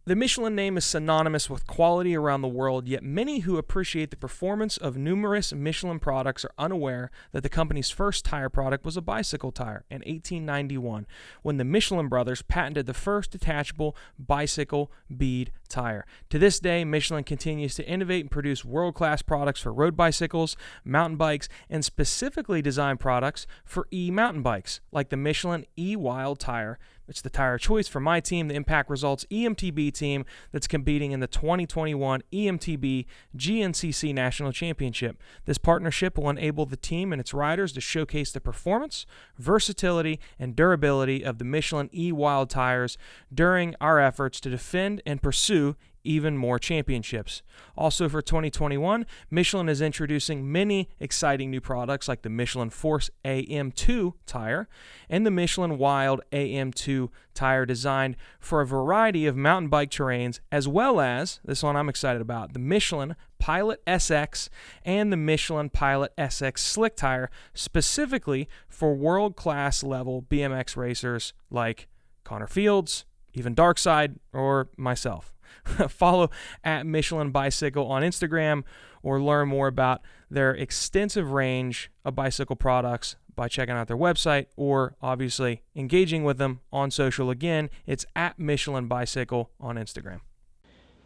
The Michelin name is synonymous with quality around the world, yet many who appreciate the performance of numerous Michelin products are unaware that the company's first tire product was a bicycle tire in 1891, when the Michelin brothers patented the first detachable bicycle bead tire. To this day, Michelin continues to innovate and produce world-class products for road bicycles, mountain bikes, and specifically designed products for e-mountain bikes, like the Michelin E-Wild tire. It's the tire of choice for my team, the Impact Results EMTB team that's competing in the 2021 EMTB GNCC National Championship. This partnership will enable the team and its riders to showcase the performance, versatility, and durability of the Michelin E-Wild tires during our efforts to defend and pursue even more championships. Also for 2021, Michelin is introducing many exciting new products like the Michelin Force AM2 tire and the Michelin Wild AM2 tire designed for a variety of mountain bike terrains, as well as, this one I'm excited about, the Michelin Pilot SX and the Michelin Pilot SX Slick tire specifically for world-class level BMX racers like Connor Fields, even Darkside, or myself. Follow at Michelin Bicycle on Instagram or learn more about their extensive range of bicycle products by checking out their website or obviously engaging with them on social. Again, it's at Michelin Bicycle on Instagram.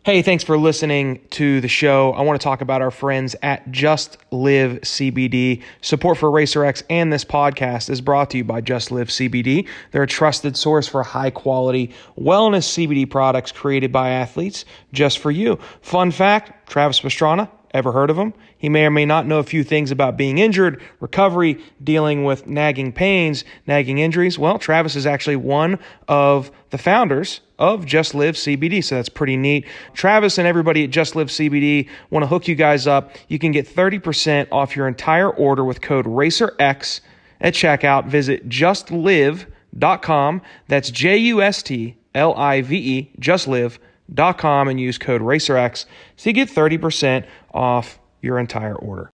Hey, thanks for listening to the show. I want to talk about our friends at Just Live CBD. Support for RacerX and this podcast is brought to you by Just Live CBD. They're a trusted source for high-quality wellness CBD products created by athletes just for you. Fun fact, Travis Pastrana, ever heard of him? He may or may not know a few things about being injured, recovery, dealing with nagging pains, nagging injuries. Well, Travis is actually one of the founders of Just Live CBD, so that's pretty neat. Travis and everybody at Just Live CBD want to hook you guys up. You can get 30% off your entire order with code RACERX at checkout. Visit justlive.com. That's JUSTLIVE, justlive.com, and use code RACERX so you get 30% off your entire order.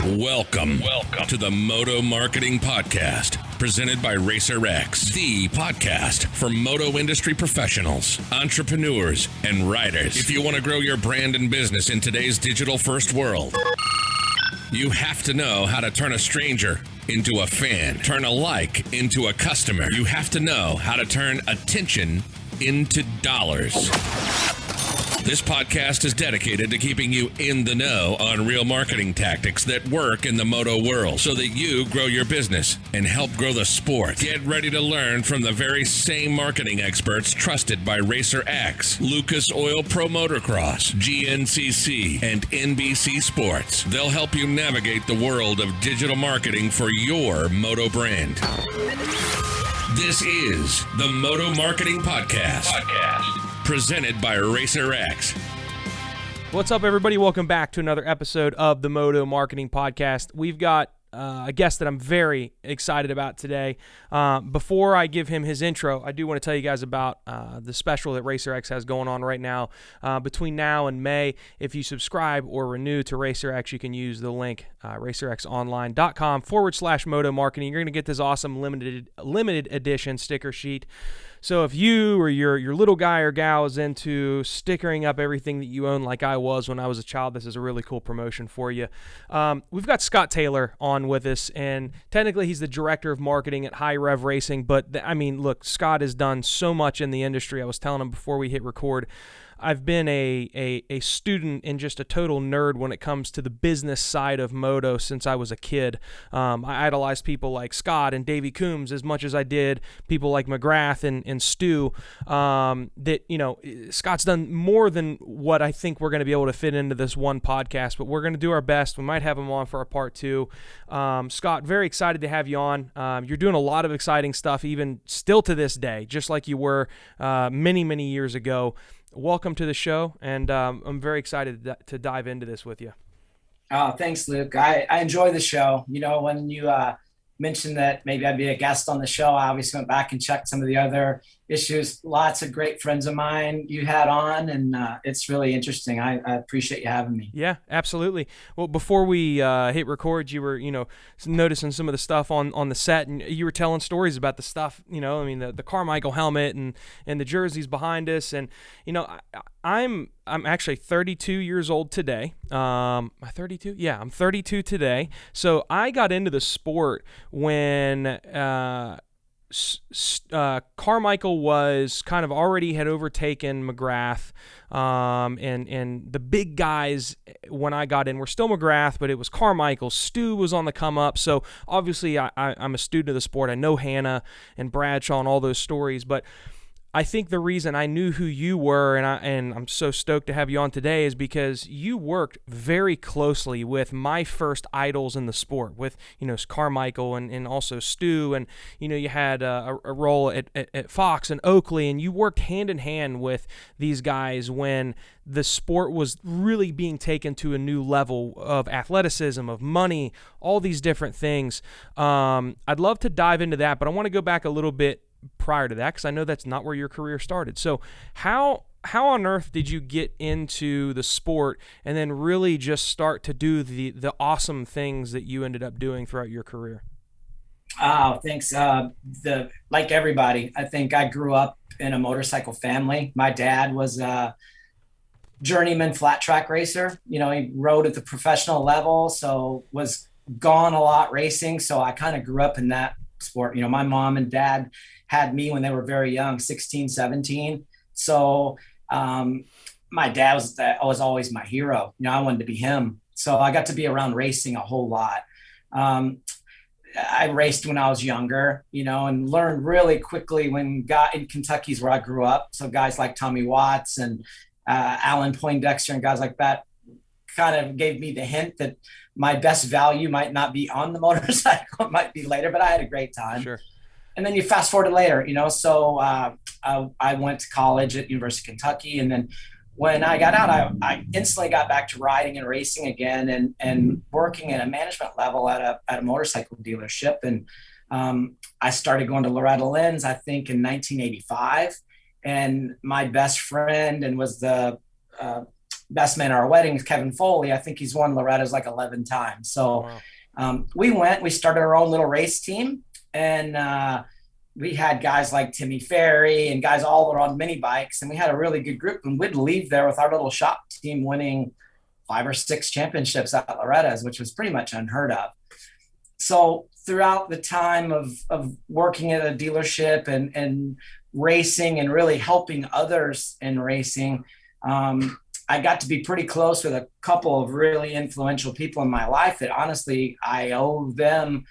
Welcome to the Moto Marketing Podcast, presented by RacerX, the podcast for moto industry professionals, entrepreneurs, and riders. If you want to grow your brand and business in today's digital-first world, you have to know how to turn a stranger into a fan, turn a like into a customer. You have to know how to turn attention into dollars. This podcast is dedicated to keeping you in the know on real marketing tactics that work in the moto world so that you grow your business and help grow the sport. Get ready to learn from the very same marketing experts trusted by RacerX, Lucas Oil Pro Motocross, GNCC, and NBC Sports. They'll help you navigate the world of digital marketing for your moto brand. This is the Moto Marketing Podcast. Presented by RacerX. What's up, everybody? Welcome back to another episode of the Moto Marketing Podcast. We've got a guest that I'm very excited about today. Before I give him his intro, I do want to tell you guys about the special that RacerX has going on right now. Between now and May, if you subscribe or renew to RacerX, you can use the link racerxonline.com/moto marketing. You're going to get this awesome limited edition sticker sheet. So if you or your little guy or gal is into stickering up everything that you own like I was when I was a child, this is a really cool promotion for you. We've got Scott Taylor on with us, and technically he's the director of marketing at High Rev Racing, but look, Scott has done so much in the industry. I was telling him before we hit record, I've been a student and just a total nerd when it comes to the business side of moto since I was a kid. I idolized people like Scott and Davey Coombs as much as I did people like McGrath and Stu. Scott's done more than what I think we're going to be able to fit into this one podcast, but we're going to do our best. We might have him on for a part two. Scott, very excited to have you on. You're doing a lot of exciting stuff, even still to this day, just like you were many, many years ago. Welcome to the show, and I'm very excited to dive into this with you. Oh, thanks, Luke. I enjoy the show. You know, when you mentioned that maybe I'd be a guest on the show, I obviously went back and checked some of the other issues. Lots of great friends of mine you had on, and it's really interesting. I appreciate you having me. Yeah, absolutely. Well, before we hit record, you were, noticing some of the stuff on the set, and you were telling stories about the stuff, I mean, the Carmichael helmet and the jerseys behind us. And, I'm actually 32 years old today. Am I 32? Yeah, I'm 32 today. So I got into the sport when Carmichael was kind of already had overtaken McGrath, and the big guys when I got in were still McGrath, but it was Carmichael. Stu was on the come up, so obviously I'm a student of the sport. I know Hannah and Bradshaw and all those stories, but I think the reason I knew who you were, and I'm so stoked to have you on today, is because you worked very closely with my first idols in the sport, with Carmichael and also Stu, and you had a role at Fox and Oakley, and you worked hand in hand with these guys when the sport was really being taken to a new level of athleticism, of money, all these different things. I'd love to dive into that, but I want to go back a little bit prior to that, because I know that's not where your career started. So how on earth did you get into the sport and then really just start to do the awesome things that you ended up doing throughout your career? Oh, thanks. Like everybody, I think I grew up in a motorcycle family. My dad was a journeyman flat track racer. He rode at the professional level, so was gone a lot racing. So I kind of grew up in that sport. My mom and dad had me when they were very young, 16, 17. So my dad was always my hero. I wanted to be him. So I got to be around racing a whole lot. I raced when I was younger, and learned really quickly in Kentucky's where I grew up. So guys like Tommy Watts and Alan Poindexter and guys like that kind of gave me the hint that my best value might not be on the motorcycle, it might be later, but I had a great time. Sure. And then you fast forward to later, so I went to college at University of Kentucky. And then when I got out, I instantly got back to riding and racing again, and working at a management level at a motorcycle dealership. And I started going to Loretta Lynn's, I think, in 1985. And my best friend and was the best man at our wedding, Kevin Foley. I think he's won Loretta's like 11 times. So wow. We started our own little race team. And we had guys like Timmy Ferry and guys all were on mini bikes, and we had a really good group, and we'd leave there with our little shop team winning 5 or 6 championships at Loretta's, which was pretty much unheard of. So throughout the time of working at a dealership and racing and really helping others in racing, I got to be pretty close with a couple of really influential people in my life that honestly I owe them,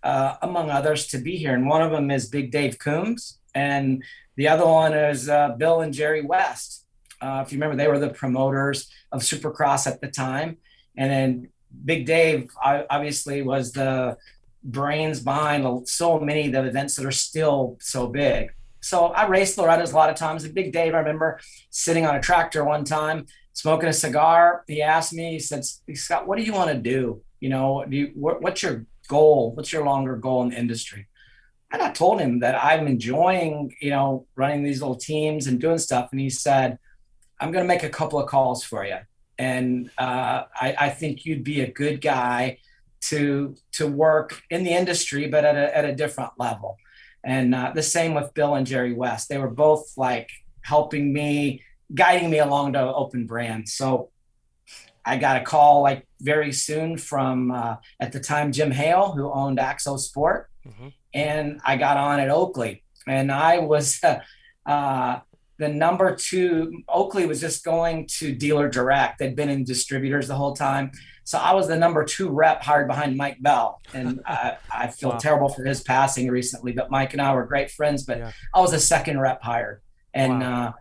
among others, to be here. And one of them is Big Dave Coombs, and the other one is Bill and Jerry West. If you remember, they were the promoters of Supercross at the time. And then Big Dave obviously was the brains behind so many of the events that are still so big. So I raced Loretta's a lot of times. And Big Dave, I remember sitting on a tractor one time, smoking a cigar. He asked me, he said, "Scott, what do you want to do? What's your goal? What's your longer goal in the industry?" And I told him that I'm enjoying, running these little teams and doing stuff. And he said, "I'm going to make a couple of calls for you. And I think you'd be a good guy to work in the industry, but at a different level." And the same with Bill and Jerry West. They were both like helping me, guiding me along to open brands. So I got a call like very soon from, at the time, Jim Hale, who owned Axo Sport. Mm-hmm. And I got on at Oakley. And I was the number 2. Oakley was just going to dealer direct. They'd been in distributors the whole time. So I was the number 2 rep hired behind Mike Bell. And I feel wow. terrible for his passing recently, but Mike and I were great friends, but yeah. I was the 2nd rep hired. And wow.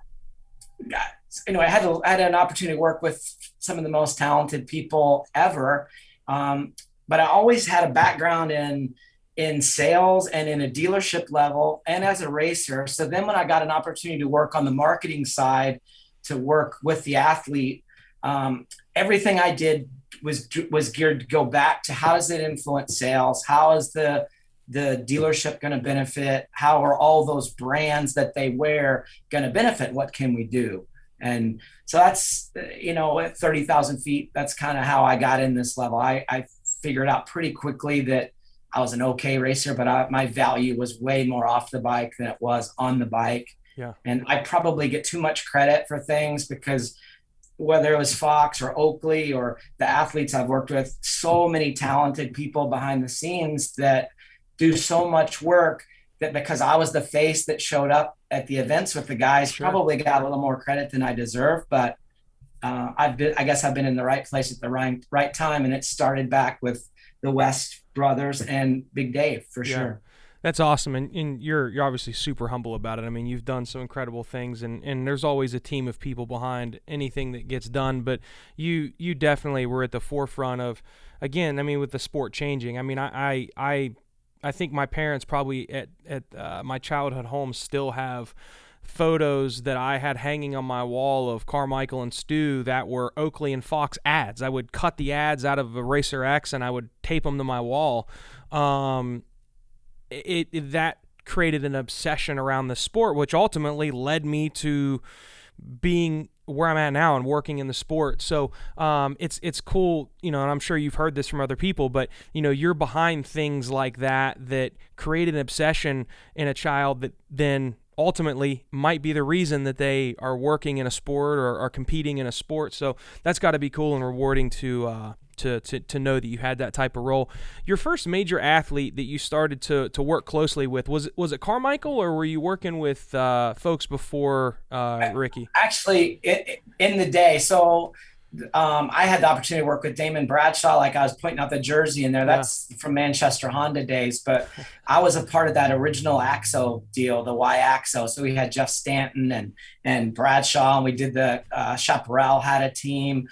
Anyway, I had an opportunity to work with some of the most talented people ever. But I always had a background in sales and in a dealership level and as a racer. So then when I got an opportunity to work on the marketing side, to work with the athlete, everything I did was geared to go back to how does it influence sales? How is the the dealership going to benefit? How are all those brands that they wear going to benefit? What can we do? And so that's, at 30,000 feet, that's kind of how I got in this level. I figured out pretty quickly that I was an okay racer, but my value was way more off the bike than it was on the bike. Yeah. And I probably get too much credit for things because whether it was Fox or Oakley or the athletes I've worked with, so many talented people behind the scenes that do so much work, that because I was the face that showed up at the events with the guys, Sure. probably got a little more credit than I deserve. But I guess I've been in the right place at the right time. And it started back with the West brothers and Big Dave for sure. That's awesome, and you're obviously super humble about it. I mean, you've done some incredible things, and there's always a team of people behind anything that gets done. But you definitely were at the forefront of, again, I mean, with the sport changing. I mean, I think my parents probably at my childhood home still have photos that I had hanging on my wall of Carmichael and Stu that were Oakley and Fox ads. I would cut the ads out of a Racer X and I would tape them to my wall. That created an obsession around the sport, which ultimately led me to being where I'm at now and working in the sport. So it's cool, and I'm sure you've heard this from other people, but you're behind things like that created an obsession in a child that then ultimately might be the reason that they are working in a sport or are competing in a sport. So that's got to be cool and rewarding to know that you had that type of role. Your first major athlete that you started to work closely with, was it Carmichael, or were you working with folks before Ricky? Actually, in the day, so I had the opportunity to work with Damon Bradshaw, like I was pointing out the jersey in there. That's from Manchester Honda days, but I was a part of that original AXO deal, the Y AXO. So we had Jeff Stanton and Bradshaw, and we did the Chaparral had a team.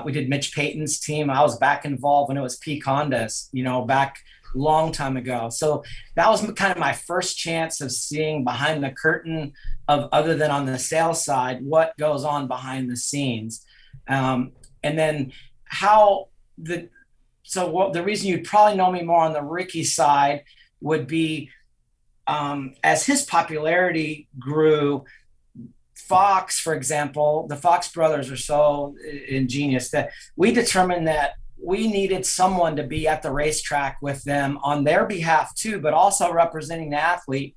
We did Mitch Payton's team. I was back involved when it was Peak Hondas, back long time ago. So that was kind of my first chance of seeing behind the curtain of, other than on the sales side, what goes on behind the scenes. And then the reason you'd probably know me more on the Ricky side would be, as his popularity grew, Fox, for example, the Fox brothers are so ingenious that we determined that we needed someone to be at the racetrack with them on their behalf too, but also representing the athlete.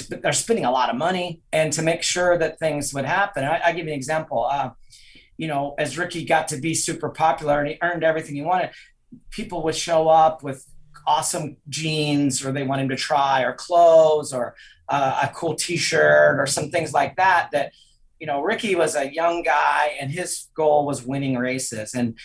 They're spending a lot of money, and to make sure that things would happen. I give you an example. As Ricky got to be super popular and he earned everything he wanted, people would show up with awesome jeans, or they want him to try, or clothes, or a cool t-shirt, or some things like that. Ricky was a young guy and his goal was winning races. And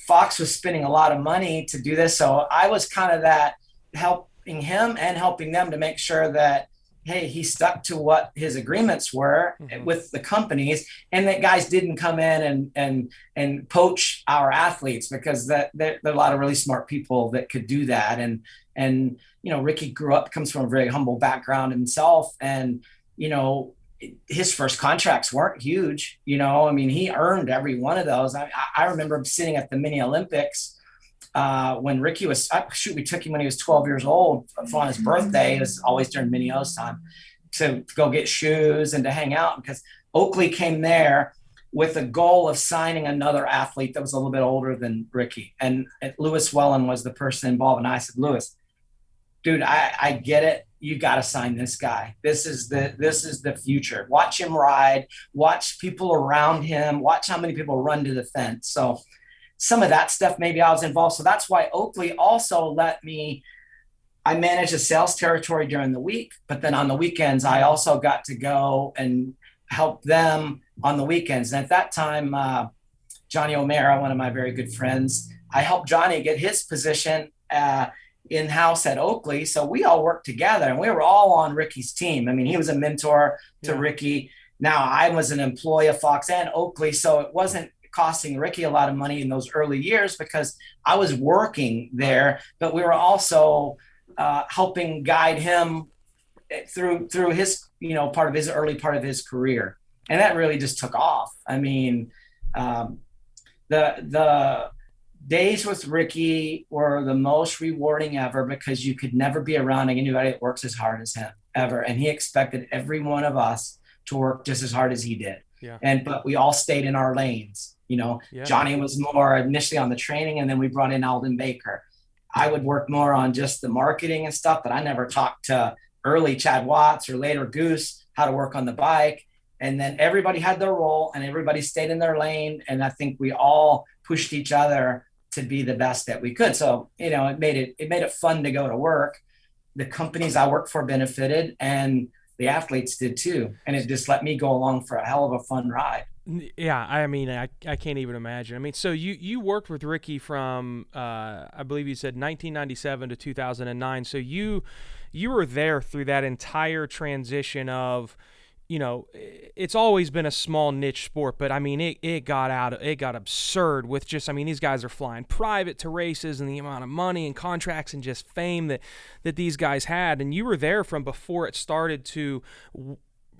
Fox was spending a lot of money to do this. So I was kind of that, helping him and helping them to make sure that, hey, he stuck to what his agreements were with the companies, and that guys didn't come in and poach our athletes, because there are a lot of really smart people that could do that. And Ricky comes from a very humble background himself, and his first contracts weren't huge. He earned every one of those. I remember sitting at the mini Olympics when Ricky we took him when he was 12 years old on his birthday. It was always during mini O's time, to go get shoes and to hang out, because Oakley came there with a goal of signing another athlete that was a little bit older than Ricky. And Lewis Wellen was the person involved. And I said, Lewis, dude, I get it. You got to sign this guy. This is the future. Watch him ride, watch people around him, watch how many people run to the fence. So some of that stuff, maybe I was involved. So that's why Oakley also I managed a sales territory during the week, but then on the weekends, I also got to go and help them on the weekends. And at that time, Johnny O'Mara, one of my very good friends, I helped Johnny get his position in-house at Oakley. So we all worked together, and we were all on Ricky's team. I mean, he was a mentor to Ricky. Now I was an employee of Fox and Oakley, so it wasn't costing Ricky a lot of money in those early years because I was working there, but we were also helping guide him through his, early part of his career. And that really just took off. I mean, the days with Ricky were the most rewarding ever because you could never be around anybody that works as hard as him ever. And he expected every one of us to work just as hard as he did. Yeah. But we all stayed in our lanes. Yeah. Johnny was more initially on the training, and then we brought in Alden Baker. I would work more on just the marketing and stuff, but I never talked to early Chad Watts or later Goose how to work on the bike. And then everybody had their role and everybody stayed in their lane. And I think we all pushed each other to be the best that we could. So, it made it fun to go to work. The companies I worked for benefited and the athletes did too. And it just let me go along for a hell of a fun ride. Yeah, I mean, I can't even imagine. I mean, so you worked with Ricky from, I believe you said 1997 to 2009. So you were there through that entire transition of, it's always been a small niche sport, but I mean, it got absurd with just, I mean, these guys are flying private to races and the amount of money and contracts and just fame that these guys had. And you were there from before it started to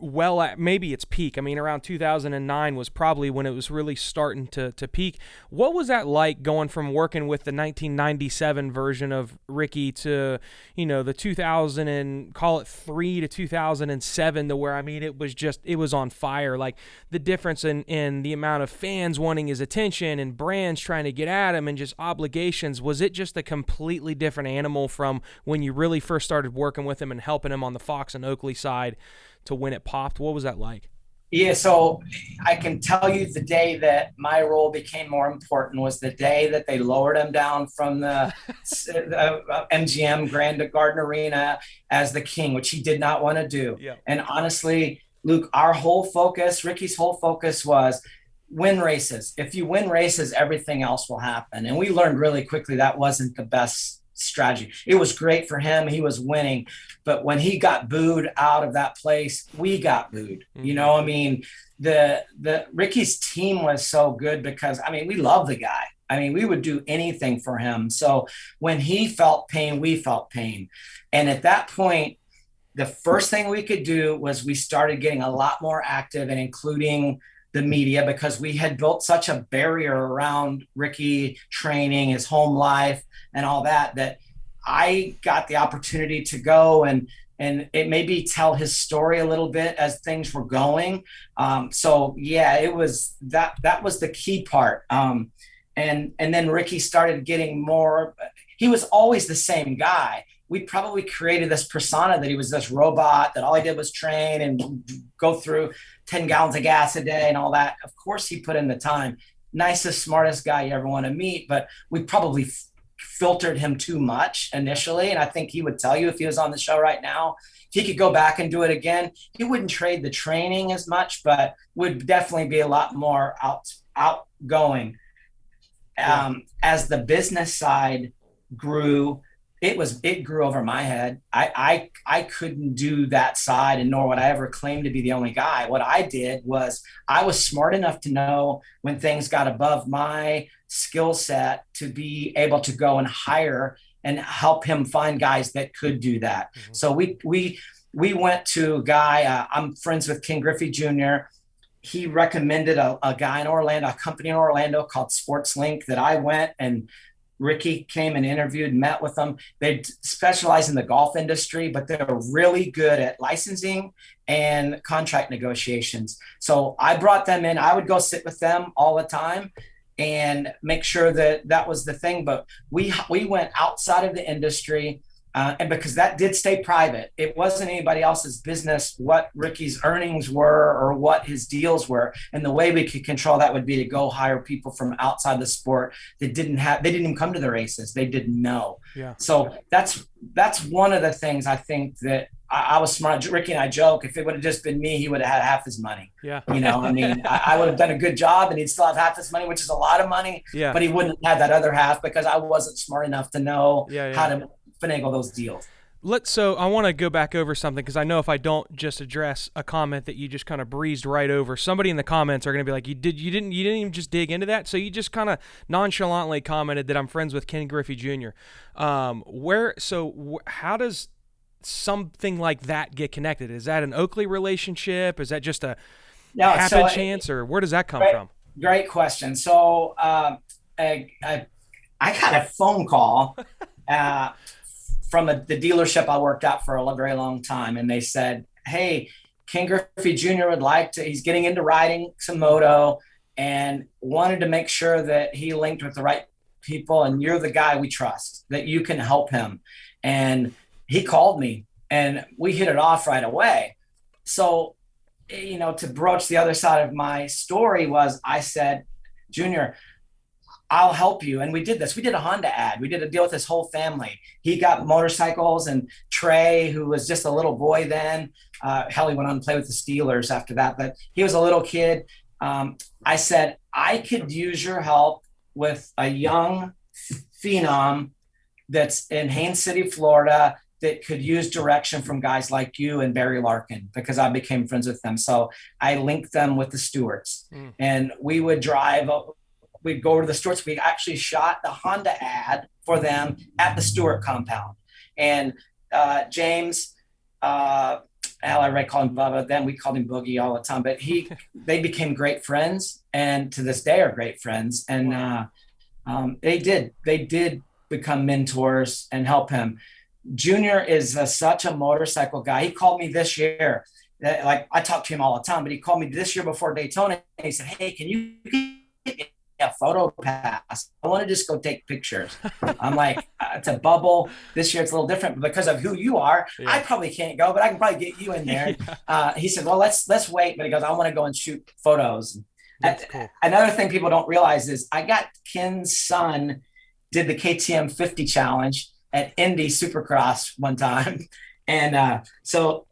at maybe its peak. I mean, around 2009 was probably when it was really starting to peak. What was that like going from working with the 1997 version of Ricky to, the 2003 to 2007 to where, I mean, it was on fire. Like the difference in the amount of fans wanting his attention and brands trying to get at him and just obligations. Was it just a completely different animal from when you really first started working with him and helping him on the Fox and Oakley side to when it popped? What was that like? Yeah, so I can tell you the day that my role became more important was the day that they lowered him down from the MGM Grand Garden Arena as the king, which he did not want to do. Yeah. And honestly, Luke, Ricky's whole focus was win races. If you win races, everything else will happen. And we learned really quickly that wasn't the best strategy. It was great for him. He was winning. But when he got booed out of that place, we got booed. Mm-hmm. I mean, the Ricky's team was so good because, I mean, we love the guy. I mean, we would do anything for him. So when he felt pain, we felt pain. And at that point, the first thing we could do was we started getting a lot more active and including the media because we had built such a barrier around Ricky training, his home life and all that I got the opportunity to go and it maybe tell his story a little bit as things were going. So yeah, it was that was the key part. And then Ricky started getting more, he was always the same guy. We probably created this persona that he was this robot, that all he did was train and go through 10 gallons of gas a day and all that. Of course, he put in the time. Nicest, smartest guy you ever want to meet, but we probably filtered him too much initially. And I think he would tell you if he was on the show right now, if he could go back and do it again, he wouldn't trade the training as much, but would definitely be a lot more outgoing. As the business side grew, it grew over my head. I couldn't do that side, and nor would I ever claim to be the only guy. What I did was I was smart enough to know when things got above my skill set to be able to go and hire and help him find guys that could do that. Mm-hmm. So we went to a guy, I'm friends with Ken Griffey Jr. He recommended a guy in Orlando, a company in Orlando called Sports Link that I went, and Ricky came and interviewed, met with them. They specialize in the golf industry, but they're really good at licensing and contract negotiations. So I brought them in. I would go sit with them all the time and make sure that was the thing. But we went outside of the industry, and because that did stay private, it wasn't anybody else's business what Ricky's earnings were or what his deals were. And the way we could control that would be to go hire people from outside the sport that they didn't even come to the races. They didn't know. Yeah. So that's one of the things I think that I was smart. Ricky and I joke, if it would have just been me, he would have had half his money. Yeah. I mean, I would have done a good job and he'd still have half his money, which is a lot of money. Yeah. But he wouldn't have that other half because I wasn't smart enough to know how to finagle those deals. So I want to go back over something because I know if I don't just address a comment that you just kind of breezed right over, somebody in the comments are going to be like, you didn't even just dig into that. So you just kind of nonchalantly commented that I'm friends with Ken Griffey Jr. How does something like that get connected? Is that an Oakley relationship? Is that just a chance, or where does that come from? Great question. So I got a phone call uh, from the dealership I worked at for a very long time. And they said, hey, Ken Griffey Jr. would like to, he's getting into riding some moto and wanted to make sure that he linked with the right people. And you're the guy we trust, that you can help him. And he called me and we hit it off right away. So, to broach the other side of my story was I said, Junior, I'll help you. And we did this. We did a Honda ad. We did a deal with his whole family. He got motorcycles, and Trey, who was just a little boy then, hell, he went on to play with the Steelers after that, but he was a little kid. I said, I could use your help with a young phenom that's in Haines City, Florida, that could use direction from guys like you and Barry Larkin, because I became friends with them. So I linked them with the Stewarts, and we would drive. We'd go over to the Stewarts. We actually shot the Honda ad for them at the Stewart compound. And James, I call him Bubba. Then we called him Boogie all the time. But they became great friends, and to this day are great friends. And they did become mentors and help him. Junior is such a motorcycle guy. He called me this year. Like, I talk to him all the time, but he called me this year before Daytona. And he said, hey, can you get me a photo pass? I want to just go take pictures. I'm like, it's a bubble. This year it's a little different, but because of who you are, yeah. I probably can't go, but I can probably get you in there. Yeah. He said, well, let's wait. But he goes, I want to go and shoot photos. That's cool. Another thing people don't realize is I got Ken's son did the KTM 50 challenge at Indy Supercross one time. And so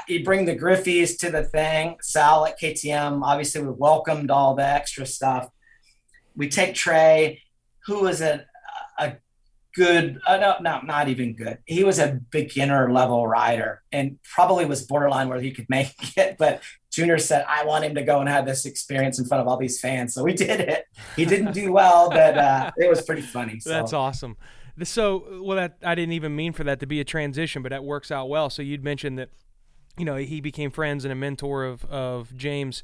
you bring the Griffies to the thing. Sal at KTM, obviously we welcomed all the extra stuff. We take Trey, who was a good, not even good. He was a beginner level rider and probably was borderline where he could make it. But Junior said, I want him to go and have this experience in front of all these fans. So we did it. He didn't do well, but it was pretty funny. So. That's awesome. So, that I didn't even mean for that to be a transition, but that works out well. So you'd mentioned that, he became friends and a mentor of James.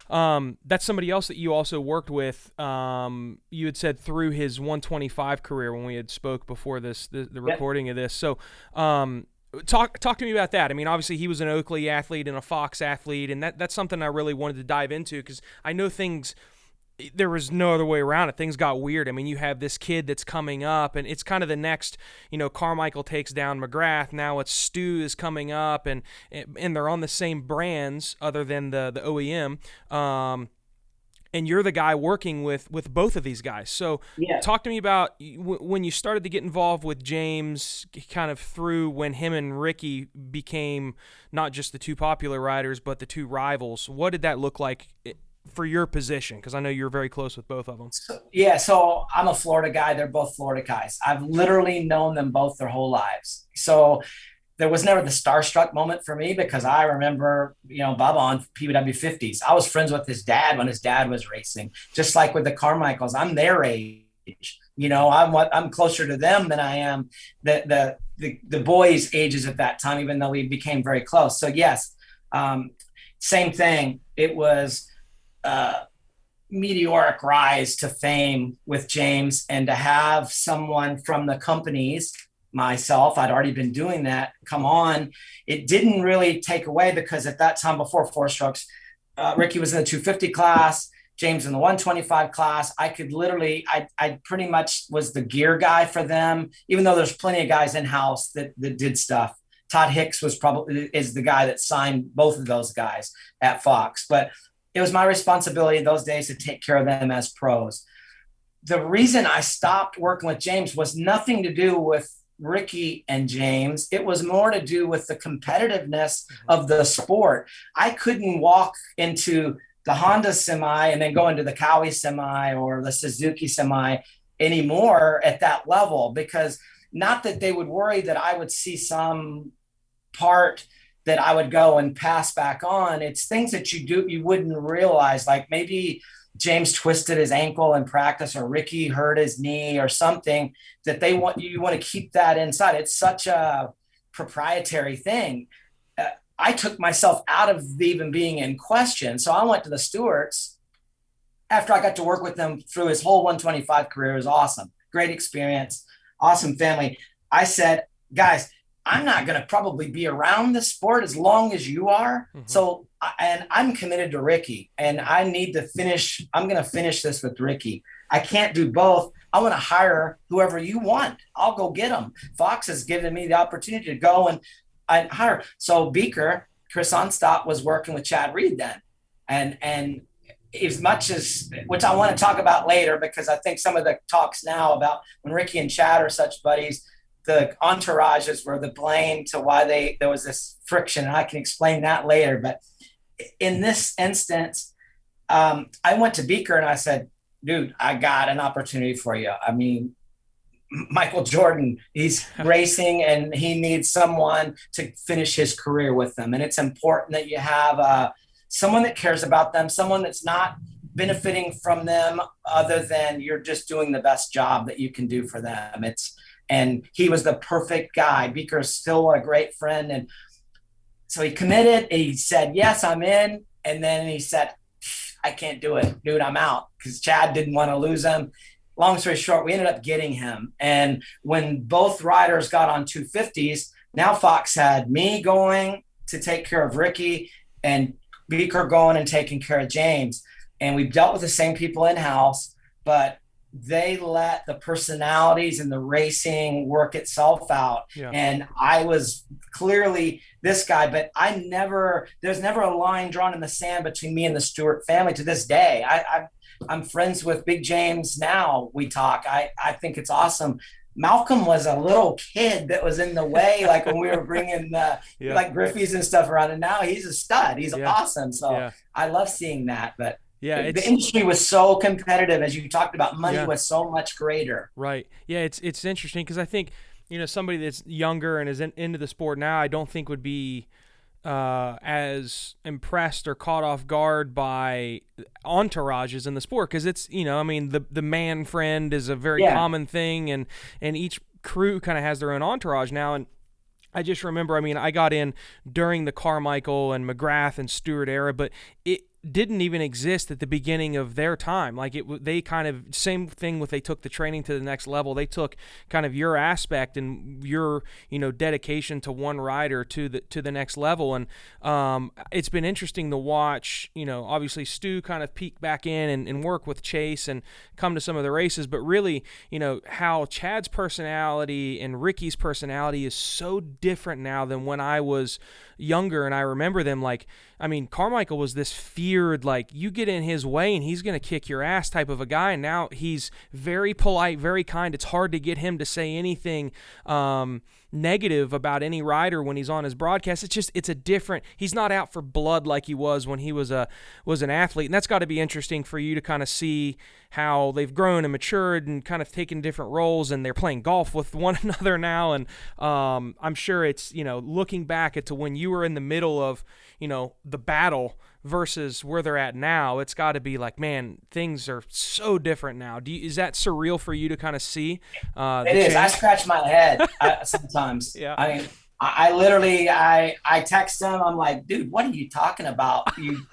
That's somebody else that you also worked with. You had said through his 125 career when we had spoke before the recording of this. So, talk to me about that. I mean, obviously he was an Oakley athlete and a Fox athlete, and that's something I really wanted to dive into because I know there was no other way around it. Things got weird. I mean, you have this kid that's coming up, and it's kind of the next, Carmichael takes down McGrath. Now it's Stu is coming up, and they're on the same brands other than the OEM. And you're the guy working with both of these guys. So Talk to me about when you started to get involved with James, kind of through when him and Ricky became not just the two popular riders, but the two rivals. What did that look like for your position? Because I know you're very close with both of them. So I'm a Florida guy. They're both Florida guys. I've literally known them both their whole lives. So there was never the starstruck moment for me because I remember, Bubba on PBW 50s. I was friends with his dad when his dad was racing, just like with the Carmichaels. I'm their age. I'm closer to them than I am the boys' ages at that time, even though we became very close. So yes, same thing. It was meteoric rise to fame with James, and to have someone from the companies, myself, I'd already been doing that, come on, it didn't really take away because at that time before Four Strokes, Ricky was in the 250 class, James in the 125 class. I could literally, I pretty much was the gear guy for them, even though there's plenty of guys in-house that did stuff. Todd Hicks is the guy that signed both of those guys at Fox, but it was my responsibility in those days to take care of them as pros. The reason I stopped working with James was nothing to do with Ricky and James. It was more to do with the competitiveness of the sport. I couldn't walk into the Honda semi and then go into the Cowie semi or the Suzuki semi anymore at that level, because not that they would worry that I would see some part that I would go and pass back on. It's things that you wouldn't realize, like maybe James twisted his ankle in practice or Ricky hurt his knee or something that you want to keep that inside. It's such a proprietary thing. I took myself out of even being in question. So I went to the Stewarts after I got to work with them through his whole 125 career. It was awesome. great experience, awesome family. I said, guys, I'm not going to probably be around the sport as long as you are. Mm-hmm. So, and I'm committed to Ricky, and I need to finish. I'm going to finish this with Ricky. I can't do both. I want to hire whoever you want. I'll go get them. Fox has given me the opportunity to go and hire. So Beaker, Chris Onstott, was working with Chad Reed then. And as much as, which I want to talk about later, because I think some of the talks now about when Ricky and Chad are such buddies, the entourages were the blame to why there was this friction. And I can explain that later. But in this instance, I went to Beaker and I said, dude, I got an opportunity for you. I mean, Michael Jordan, he's racing and he needs someone to finish his career with them. And it's important that you have someone that cares about them, someone that's not benefiting from them other than you're just doing the best job that you can do for them. And he was the perfect guy. Beaker's still a great friend. And so he committed. He said, yes, I'm in. And then he said, I can't do it, dude, I'm out, because Chad didn't want to lose him. Long story short, we ended up getting him. And when both riders got on 250s, now Fox had me going to take care of Ricky and Beaker going and taking care of James. And we dealt with the same people in-house, but they let the personalities and the racing work itself out. Yeah. And I was clearly this guy, but there's never a line drawn in the sand between me and the Stewart family to this day. I'm friends with Big James now. We talk. I think it's awesome. Malcolm was a little kid that was in the way, like when we were bringing like Griffies and stuff around, and now he's a stud. He's awesome. So I love seeing that, but the industry was so competitive, as you talked about. Money was so much greater. Right. Yeah. It's interesting because I think, somebody that's younger and is into the sport now, I don't think would be as impressed or caught off guard by entourages in the sport, because it's the man friend is a very common thing, and each crew kind of has their own entourage now. And I just remember, I got in during the Carmichael and McGrath and Stewart era, but it didn't even exist at the beginning of their time. Like they kind of, same thing with, they took the training to the next level. They took kind of your aspect and your, dedication to one rider to the next level. And it's been interesting to watch, obviously Stu kind of peek back in and work with Chase and come to some of the races, but really, how Chad's personality and Ricky's personality is so different now than when I was younger. And I remember them Carmichael was this feared, you get in his way and he's going to kick your ass type of a guy. And now he's very polite, very kind. It's hard to get him to say anything negative about any rider when he's on his broadcast. It's a different, he's not out for blood like he was when he was an athlete. And that's got to be interesting for you to kind of see how they've grown and matured and kind of taken different roles, and they're playing golf with one another now. And I'm sure it's, looking back at to when you were in the middle of, the battle versus where they're at now, it's got to be like, man, things are so different now. Is that surreal for you to kind of see? It is. I scratch my head sometimes. Yeah. I literally text him. I'm like, dude, what are you talking about?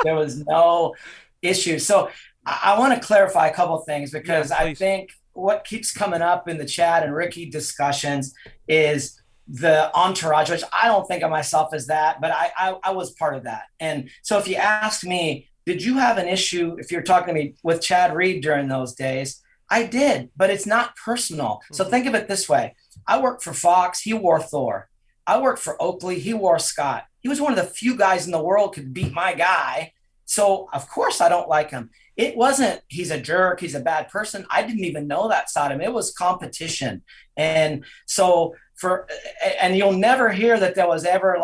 There was no issue. So I want to clarify a couple of things, because I think what keeps coming up in the Chad and Ricky discussions is the entourage, which I don't think of myself as that, but I was part of that. And so if you ask me, did you have an issue, if you're talking to me, with Chad Reed during those days? I did, but it's not personal. Mm-hmm. So think of it this way. I worked for Fox. He wore Thor. I worked for Oakley. He wore Scott. He was one of the few guys in the world could beat my guy. So of course I don't like him. It wasn't, he's a jerk, he's a bad person. I didn't even know that side of him. It was competition. And so and you'll never hear that there was ever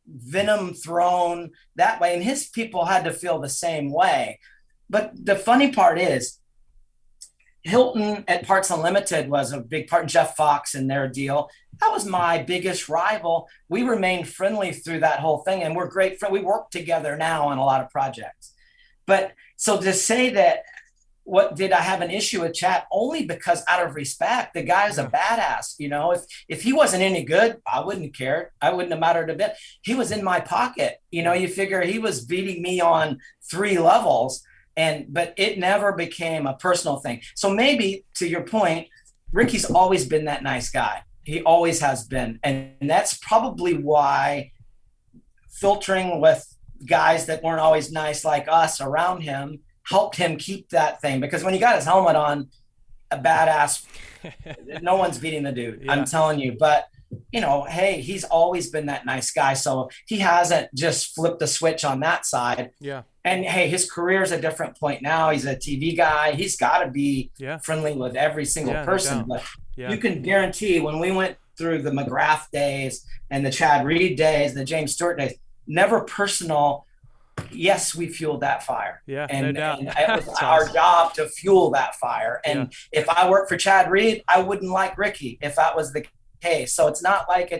venom thrown that way. And his people had to feel the same way. But the funny part is, Hilton at Parts Unlimited was a big part, Jeff Fox and their deal. That was my biggest rival. We remained friendly through that whole thing, and we're great friends. We work together now on a lot of projects. But so to say that, what did I have an issue with Chad? Only because out of respect, the guy's a badass. If he wasn't any good, I wouldn't care. I wouldn't have mattered a bit. He was in my pocket. You figure he was beating me on 3 levels. But it never became a personal thing. So maybe, to your point, Ricky's always been that nice guy. He always has been. And that's probably why filtering with guys that weren't always nice like us around him helped him keep that thing. Because when he got his helmet on, a badass, no one's beating the dude. Yeah. I'm telling you. But, you know, hey, he's always been that nice guy. So he hasn't just flipped the switch on that side. Yeah. And hey, his career's a different point now. He's a TV guy. He's got to be friendly with every single person. But you can guarantee when we went through the McGrath days and the Chad Reed days, the James Stewart days, never personal. Yes, we fueled that fire. Yeah, and, no doubt. And it was our job to fuel that fire. And if I worked for Chad Reed, I wouldn't like Ricky if that was the case. So it's not like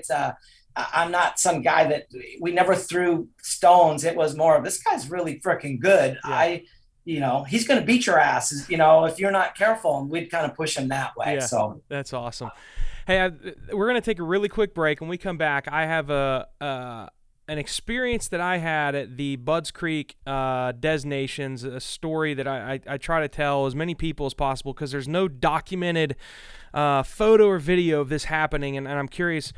I'm not some guy that we never threw stones. It was more of, this guy's really freaking good. Yeah. He's going to beat your ass, if you're not careful, and we'd kind of push him that way. Yeah, so that's awesome. Hey, we're going to take a really quick break. When we come back, I have an experience that I had at the Budds Creek Des Nations, a story that I try to tell as many people as possible because there's no documented photo or video of this happening, and I'm curious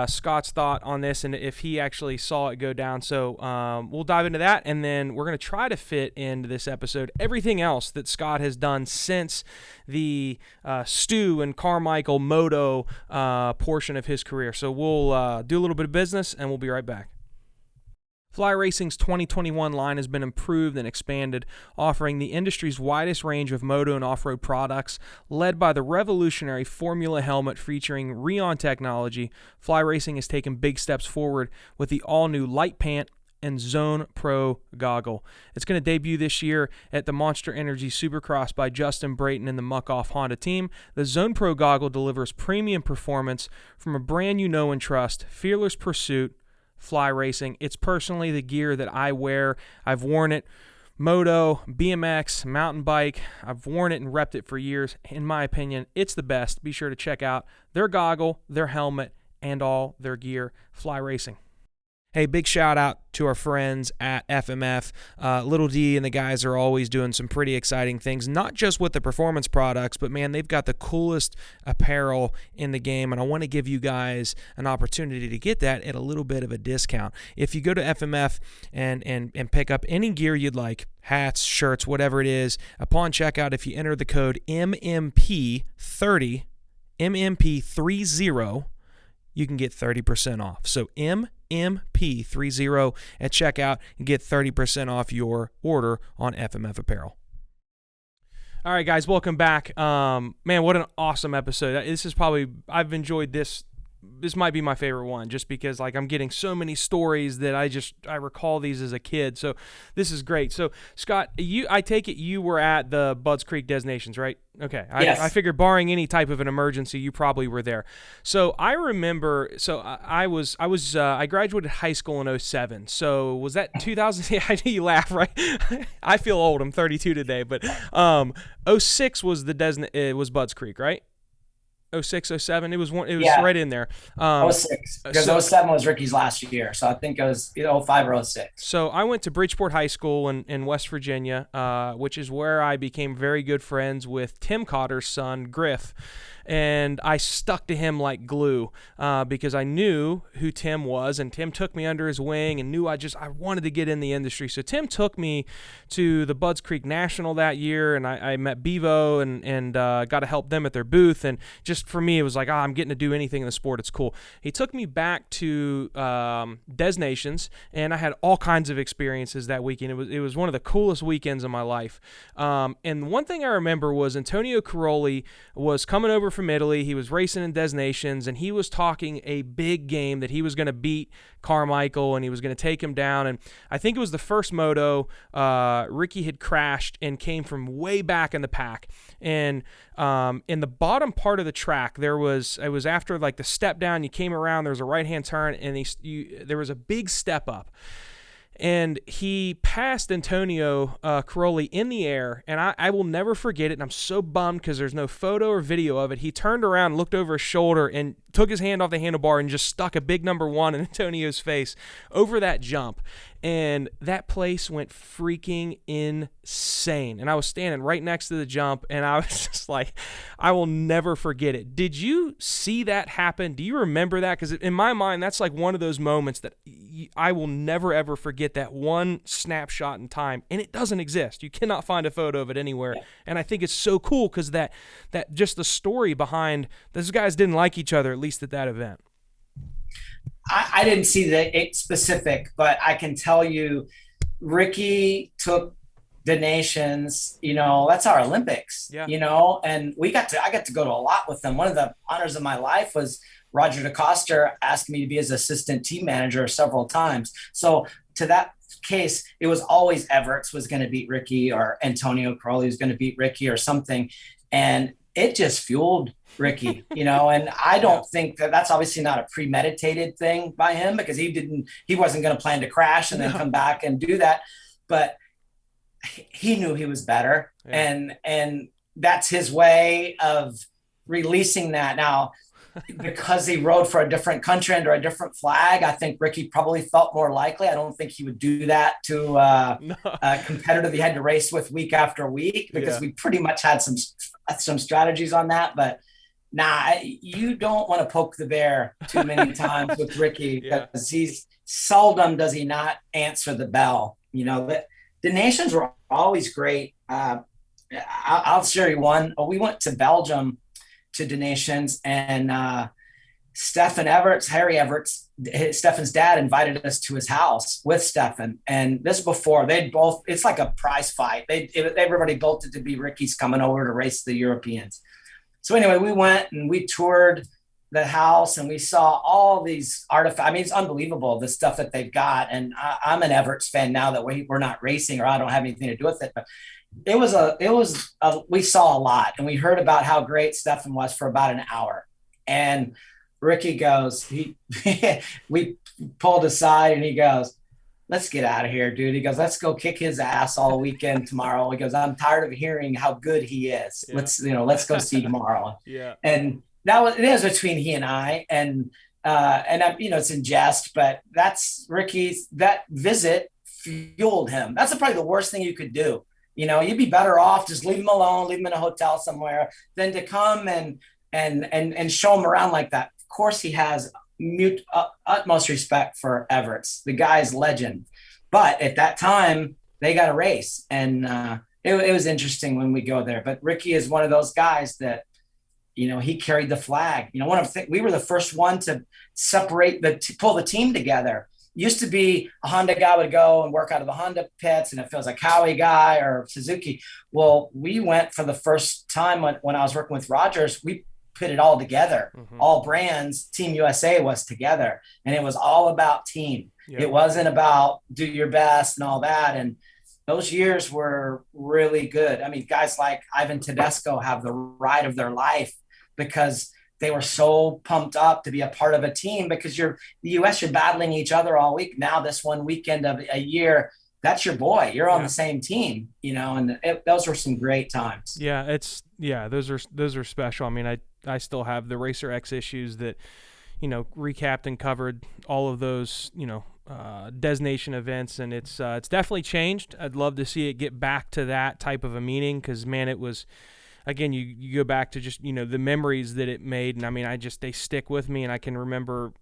Scott's thought on this and if he actually saw it go down. So we'll dive into that, and then we're going to try to fit into this episode everything else that Scott has done since the Stu and Carmichael Moto portion of his career. So we'll do a little bit of business, and we'll be right back. Fly Racing's 2021 line has been improved and expanded, offering the industry's widest range of moto and off-road products. Led by the revolutionary Formula helmet featuring Rheon technology, Fly Racing has taken big steps forward with the all-new Light Pant and Zone Pro goggle. It's going to debut this year at the Monster Energy Supercross by Justin Brayton and the Muck-Off Honda team. The Zone Pro goggle delivers premium performance from a brand you know and trust, fearless pursuit, Fly Racing. It's personally the gear that I wear. I've worn it moto, BMX, mountain bike. I've worn it and repped it for years. In my opinion, it's the best. Be sure to check out their goggle, their helmet, and all their gear. Fly Racing. Hey, big shout out to our friends at FMF. Little D and the guys are always doing some pretty exciting things, not just with the performance products, but man, they've got the coolest apparel in the game, and I want to give you guys an opportunity to get that at a little bit of a discount. If you go to FMF and pick up any gear you'd like, hats, shirts, whatever it is, upon checkout, if you enter the code MMP30, MMP30, you can get 30% off. So MMP30 at checkout and get 30% off your order on FMF apparel. All right, guys, welcome back. Man, what an awesome episode. This is probably, I've enjoyed this. This might be my favorite one just because I'm getting so many stories that I recall these as a kid. So this is great. So Scott, I take it you were at the Budds Creek Des Nations, right? Okay. Yes. I figured barring any type of an emergency, you probably were there. So I remember, I graduated high school in 2007. So was that 2000? Yeah, I know you laugh, right? I feel old. I'm 32 today, but 2006 was it was Budds Creek, right? 06, 07, it was right in there. 06, because 07 was Ricky's last year, so I think it was 05 or 06. So I went to Bridgeport High School in West Virginia, which is where I became very good friends with Tim Cotter's son, Griff. And I stuck to him like glue because I knew who Tim was, and Tim took me under his wing and knew I wanted to get in the industry. So Tim took me to the Budds Creek National that year, and I met Bevo and got to help them at their booth. And just for me, it was like, I'm getting to do anything in the sport. It's cool. He took me back to Des Nations, and I had all kinds of experiences that weekend. It was one of the coolest weekends of my life. And one thing I remember was Antonio Caroli was coming over from Italy. He was racing in Des Nations, and he was talking a big game that he was going to beat Carmichael, and he was going to take him down. And I think it was the first moto. Ricky had crashed and came from way back in the pack. And in the bottom part of the track, it was after like the step down, you came around, there was a right-hand turn, and there was a big step up. And he passed Antonio Caroli in the air, and I will never forget it, and I'm so bummed because there's no photo or video of it. He turned around, looked over his shoulder, and took his hand off the handlebar and just stuck a big number 1 in Antonio's face over that jump. And that place went freaking insane. And I was standing right next to the jump, and I was just like, I will never forget it. Did you see that happen? Do you remember that? Because in my mind, that's like one of those moments that I will never, ever forget, that one snapshot in time. And it doesn't exist. You cannot find a photo of it anywhere. Yeah. And I think it's so cool because that just the story behind those guys didn't like each other, at least at that event. I didn't see the specific, but I can tell you Ricky took the nations, that's our Olympics, and I got to go to a lot with them. One of the honors of my life was Roger DeCoster asked me to be his assistant team manager several times. So to that case, it was always Everts was going to beat Ricky, or Antonio Crowley was going to beat Ricky or something. And it just fueled Ricky, and I don't think that's obviously not a premeditated thing by him, because he wasn't going to plan to crash and then come back and do that. But he knew he was better. Yeah. And that's his way of releasing that. Now, because he rode for a different country under a different flag, I think Ricky probably felt more likely. I don't think he would do that to a competitor he had to race with week after week, because we pretty much had some strategies on that. But you don't want to poke the bear too many times with Ricky, because he's seldom does he not answer the bell. The nations were always great. I'll share you one. We went to Belgium to the nations, and Harry Everts, Stefan's dad, invited us to his house with Stefan. And this before it's like a prize fight. Everybody built it to be Ricky's coming over to race the Europeans. So anyway, we went and we toured the house, and we saw all these artifacts. I mean, it's unbelievable, the stuff that they've got. And I'm an Everts fan now that we're not racing, or I don't have anything to do with it. But we saw a lot, and we heard about how great Stefan was for about an hour. And Ricky goes, we pulled aside, and he goes, "Let's get out of here, dude." He goes, "Let's go kick his ass all weekend tomorrow." He goes, "I'm tired of hearing how good he is. Yeah. Let's go see tomorrow." Yeah. And it is between he and I, and it's in jest, but that's Ricky's, that visit fueled him. That's probably the worst thing you could do. You'd be better off just leave him alone, leave him in a hotel somewhere, than to come and show him around like that. Of course, he has utmost respect for Everts. The guy's legend. But at that time, they got a race. And it was interesting when we go there. But Ricky is one of those guys that, he carried the flag. We were the first one to separate, pull the team together. Used to be a Honda guy would go and work out of the Honda pits, and if it was a Cowie guy or Suzuki. Well, we went for the first time when I was working with Rogers, we put it all together. Mm-hmm. All brands, Team USA was together, and it was all about team. Yep. It wasn't about do your best and all that. And those years were really good. I mean, guys like Ivan Tedesco have the ride of their life, because they were so pumped up to be a part of a team, because the U.S., you're battling each other all week. Now this one weekend of a year, that's your boy. You're on the same team, and those were some great times. Yeah, those are special. I mean, I still have the Racer X issues that, recapped and covered all of those, designation events, and it's definitely changed. I'd love to see it get back to that type of a meaning, because, man, it was, again, you go back to just, the memories that it made. And I mean, they stick with me, and I can remember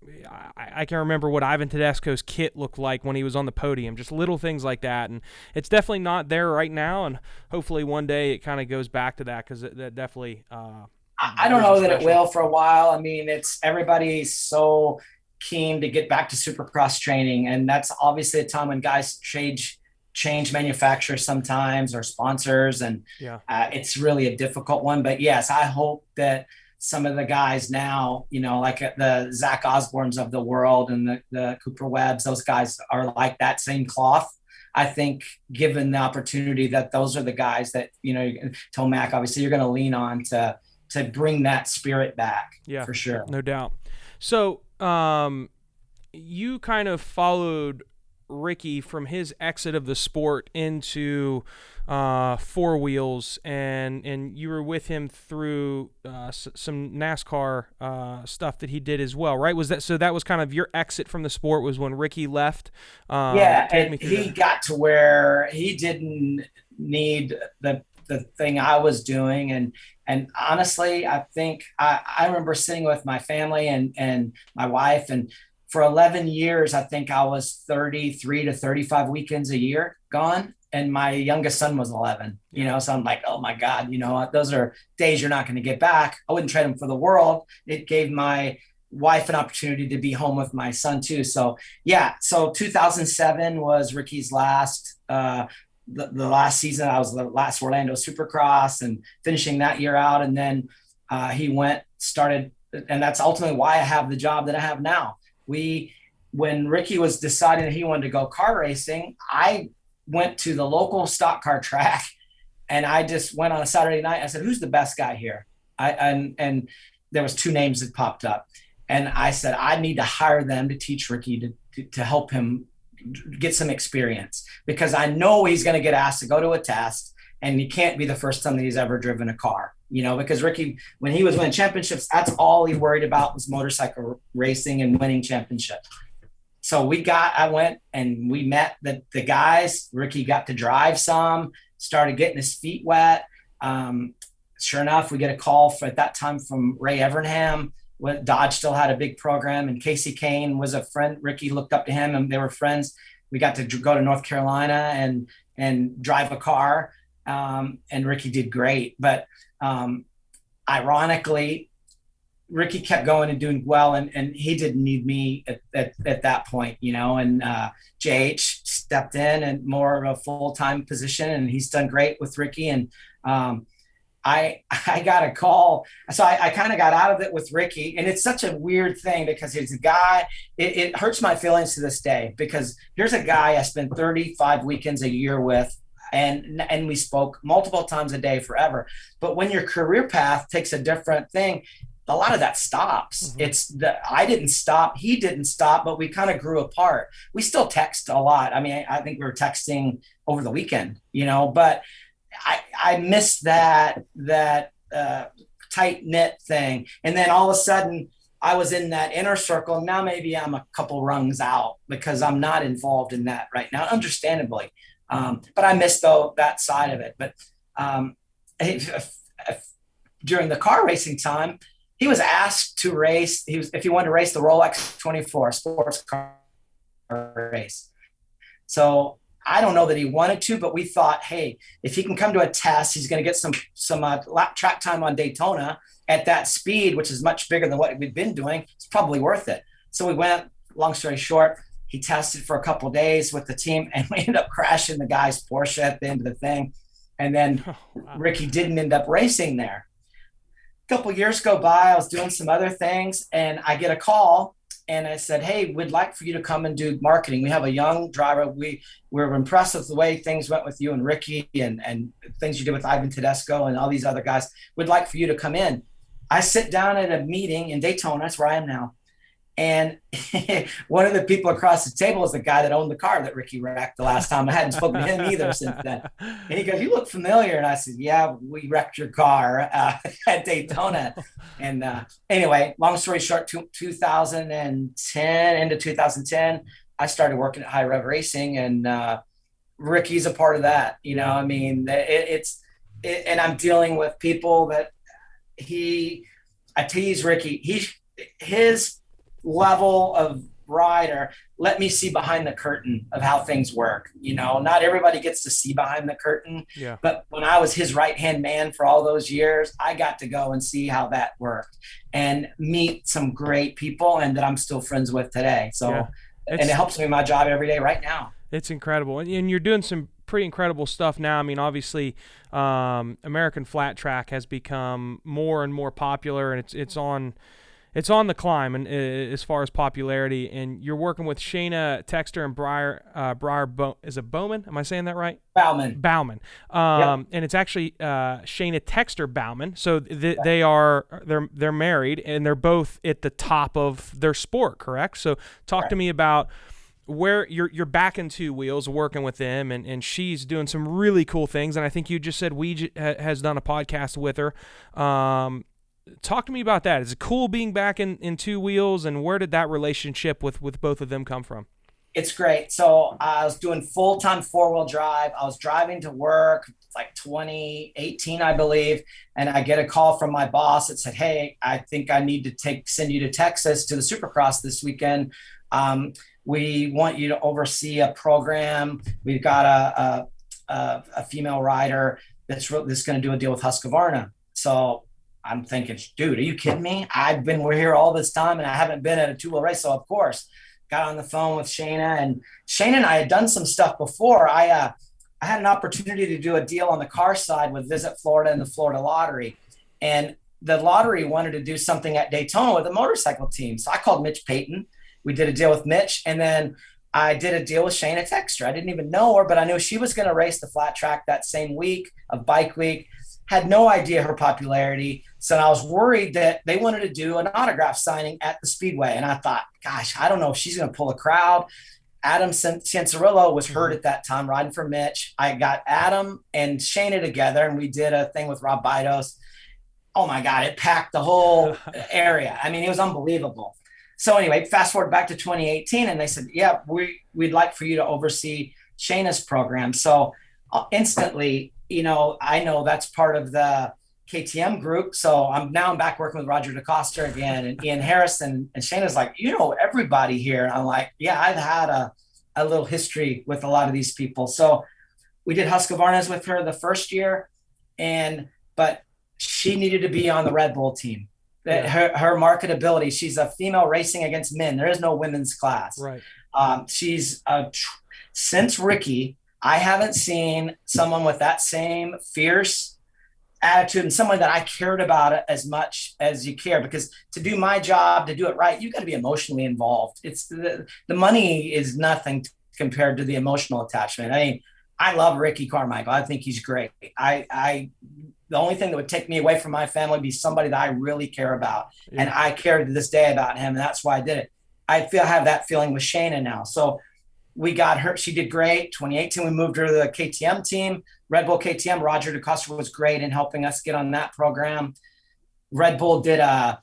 what Ivan Tedesco's kit looked like when he was on the podium, just little things like that. And it's definitely not there right now. And hopefully one day it kind of goes back to that, because that definitely, I don't know that it will for a while. I mean, everybody's so keen to get back to Supercross training. And that's obviously a time when guys change manufacturers sometimes, or sponsors, and it's really a difficult one. But yes, I hope that some of the guys now, like the Zach Osbornes of the world and the Cooper Webbs, those guys are like that same cloth. I think, given the opportunity, that those are the guys that, Tomac, obviously you're going to lean on to bring that spirit back. Yeah, for sure. No doubt. So you kind of followed Ricky from his exit of the sport into four wheels, and you were with him through some NASCAR stuff that he did as well, right? That was kind of your exit from the sport, was when Ricky left? Yeah, and he got to where he didn't need the thing I was doing, and honestly, I think I remember sitting with my family and my wife, and for 11 years, I think I was 33 to 35 weekends a year gone. And my youngest son was 11, so I'm like, oh my God, those are days you're not going to get back. I wouldn't trade them for the world. It gave my wife an opportunity to be home with my son too. So yeah, so 2007 was Ricky's last, the last season. I was the last Orlando Supercross and finishing that year out. And then he started, and that's ultimately why I have the job that I have now. When Ricky was deciding that he wanted to go car racing, I went to the local stock car track, and I just went on a Saturday night. I said, who's the best guy here? And there was two names that popped up, and I said, I need to hire them to teach Ricky to help him get some experience, because I know he's going to get asked to go to a test, and he can't be the first time that he's ever driven a car, because Ricky, when he was winning championships, that's all he worried about was motorcycle racing and winning championships. So I went and we met the guys. Ricky got to drive some, started getting his feet wet. Sure enough, we get a call at that time from Ray Evernham. Dodge still had a big program, and Casey Kane was a friend. Ricky looked up to him, and they were friends. We got to go to North Carolina and drive a car, and Ricky did great. But ironically, Ricky kept going and doing well, and he didn't need me at that point, and JH stepped in and more of a full-time position, and he's done great with Ricky. And I got a call. So I kind of got out of it with Ricky, and it's such a weird thing because he's a guy, it hurts my feelings to this day, because here's a guy I spent 35 weekends a year with, and we spoke multiple times a day forever. But when your career path takes a different thing, a lot of that stops. Mm-hmm. It's that I didn't stop, he didn't stop, but we kind of grew apart. We still text a lot. I mean, I think we were texting over the weekend, but I miss that tight knit thing. And then all of a sudden I was in that inner circle. Now maybe I'm a couple rungs out because I'm not involved in that right now, understandably. But I miss that side of it. But during the car racing time, he was asked to race. If he wanted to race the Rolex 24 sports car race. So I don't know that he wanted to, but we thought, hey, if he can come to a test, he's going to get some lap track time on Daytona at that speed, which is much bigger than what we've been doing. It's probably worth it. So we went. Long story short, he tested for a couple of days with the team, and we ended up crashing the guy's Porsche at the end of the thing. And then Ricky didn't end up racing there. A couple of years go by, I was doing some other things, and I get a call, and I said, hey, we'd like for you to come and do marketing. We have a young driver. We're impressed with the way things went with you and Ricky and things you did with Ivan Tedesco and all these other guys. We'd like for you to come in. I sit down at a meeting in Daytona. That's where I am now. And one of the people across the table is the guy that owned the car that Ricky wrecked the last time. I hadn't spoken to him either since then. And he goes, you look familiar. And I said, yeah, we wrecked your car at Daytona. And anyway, long story short, 2010 into 2010, I started working at High Rev Racing, and Ricky's a part of that. I mean, and I'm dealing with people that I tease Ricky. His level of rider let me see behind the curtain of how things work. Not everybody gets to see behind the curtain. Yeah. But when I was his right-hand man for all those years, I got to go and see how that worked and meet some great people, and that I'm still friends with today. So, yeah. And it helps me in my job every day right now. It's incredible. And you're doing some pretty incredible stuff now. I mean, obviously, American Flat Track has become more and more popular, and it's on the climb, and as far as popularity. And you're working with Shayna Texter and is it Bowman? Am I saying that right? Bauman. Yep. And it's actually Shayna Texter Bauman. So they're married, and they're both at the top of their sport, correct? So talk to me about where you're back in Two Wheels working with them, and she's doing some really cool things. And I think you just said has done a podcast with her. Talk to me about that. Is it cool being back in Two Wheels, and where did that relationship with both of them come from? It's great. So I was doing full-time four-wheel drive. I was driving to work like 2018, I believe. And I get a call from my boss that said, hey, I think I need to send you to Texas to the Supercross this weekend. We want you to oversee a program. We've got a female rider that's going to do a deal with Husqvarna. So I'm thinking, dude, are you kidding me? We're here all this time and I haven't been at a two-wheel race. So of course, got on the phone with Shayna, and Shayna and I had done some stuff before. I had an opportunity to do a deal on the car side with Visit Florida and the Florida Lottery. And the lottery wanted to do something at Daytona with a motorcycle team. So I called Mitch Payton. We did a deal with Mitch, and then I did a deal with Shayna Texter. I didn't even know her, but I knew she was going to race the flat track that same week of Bike Week. Had no idea her popularity. So I was worried that they wanted to do an autograph signing at the Speedway. And I thought, gosh, I don't know if she's going to pull a crowd. Adam Cianciarillo was hurt at that time, riding for Mitch. I got Adam and Shayna together, and we did a thing with Rob Bidos. Oh, my God, it packed the whole area. I mean, it was unbelievable. So anyway, fast forward back to 2018, and they said, yeah, we'd like for you to oversee Shayna's program. So instantly, I know that's part of the KTM group. So I'm back working with Roger DeCosta again and Ian Harrison. And Shayna's like, everybody here. And I'm like, yeah, I've had a little history with a lot of these people. So we did Husqvarna's with her the first year, but she needed to be on the Red Bull team. Yeah. Her marketability, she's a female racing against men. There is no women's class. Right. She's since Ricky, I haven't seen someone with that same fierce attitude and someone that I cared about it as much as you care, because to do my job, to do it right, you got to be emotionally involved. It's the money is nothing compared to the emotional attachment. I mean, I love Ricky Carmichael. I think he's great. The only thing that would take me away from my family would be somebody that I really care about. Yeah. And I care to this day about him. And that's why I did it. I have that feeling with Shayna now. So we got her. She did great. 2018, we moved her to the KTM team, Red Bull KTM. Roger DeCosta was great in helping us get on that program. Red Bull did a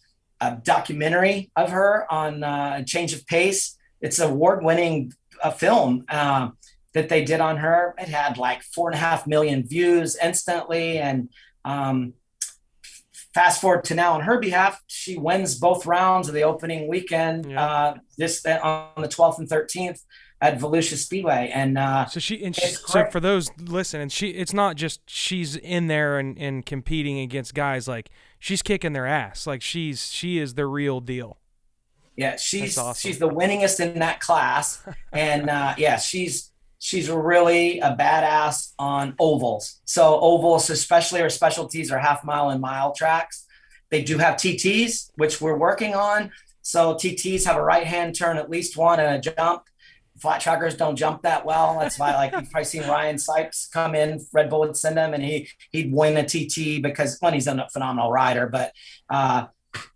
documentary of her on Change of Pace. It's an award-winning film that they did on her. It had like 4.5 million views instantly. And fast forward to now on her behalf, she wins both rounds of the opening weekend, on the 12th and 13th at Volusia Speedway. And so for those listening, it's not just she's in there and competing against guys, like she's kicking their ass. Like she is the real deal. Yeah, she's awesome. She's the winningest in that class. And she's really a badass on ovals. So ovals, especially her specialties are half mile and mile tracks. They do have TTs, which we're working on. So TTs have a right-hand turn, at least one, and a jump. Flat trackers don't jump that well. That's why, like, you've probably seen Ryan Sipes come in. Red Bull would send him, and he'd win a TT because, one, he's a phenomenal rider, but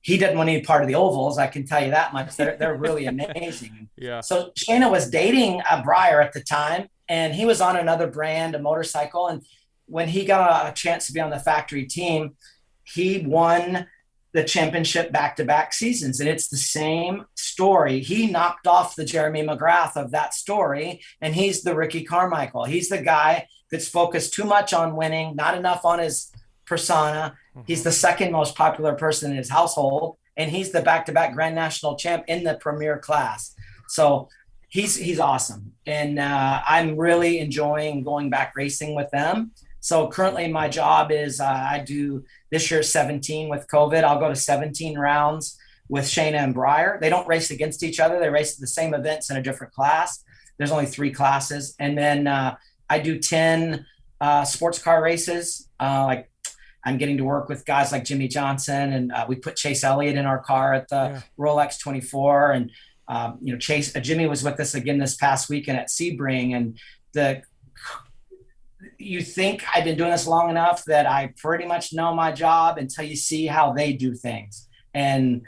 he didn't want any part of the ovals. I can tell you that much. They're really amazing. Yeah. So Shayna was dating Breyer at the time, and he was on another brand, a motorcycle. And when he got a chance to be on the factory team, he won the championship back-to-back seasons. And it's the same story. He knocked off the Jeremy McGrath of that story. And he's the Ricky Carmichael. He's the guy that's focused too much on winning, not enough on his persona. Mm-hmm. He's the second most popular person in his household. And he's the back-to-back Grand National champ in the premier class. So he's awesome. And I'm really enjoying going back racing with them. So currently my job is I do this year 17 with COVID. I'll go to 17 rounds with Shayna and Breyer. They don't race against each other. They race the same events in a different class. There's only 3 classes. And then I do 10 sports car races. Like I'm getting to work with guys like Jimmy Johnson, and we put Chase Elliott in our car at the Rolex 24. And Jimmy was with us again this past weekend at Sebring, and you think I've been doing this long enough that I pretty much know my job until you see how they do things. And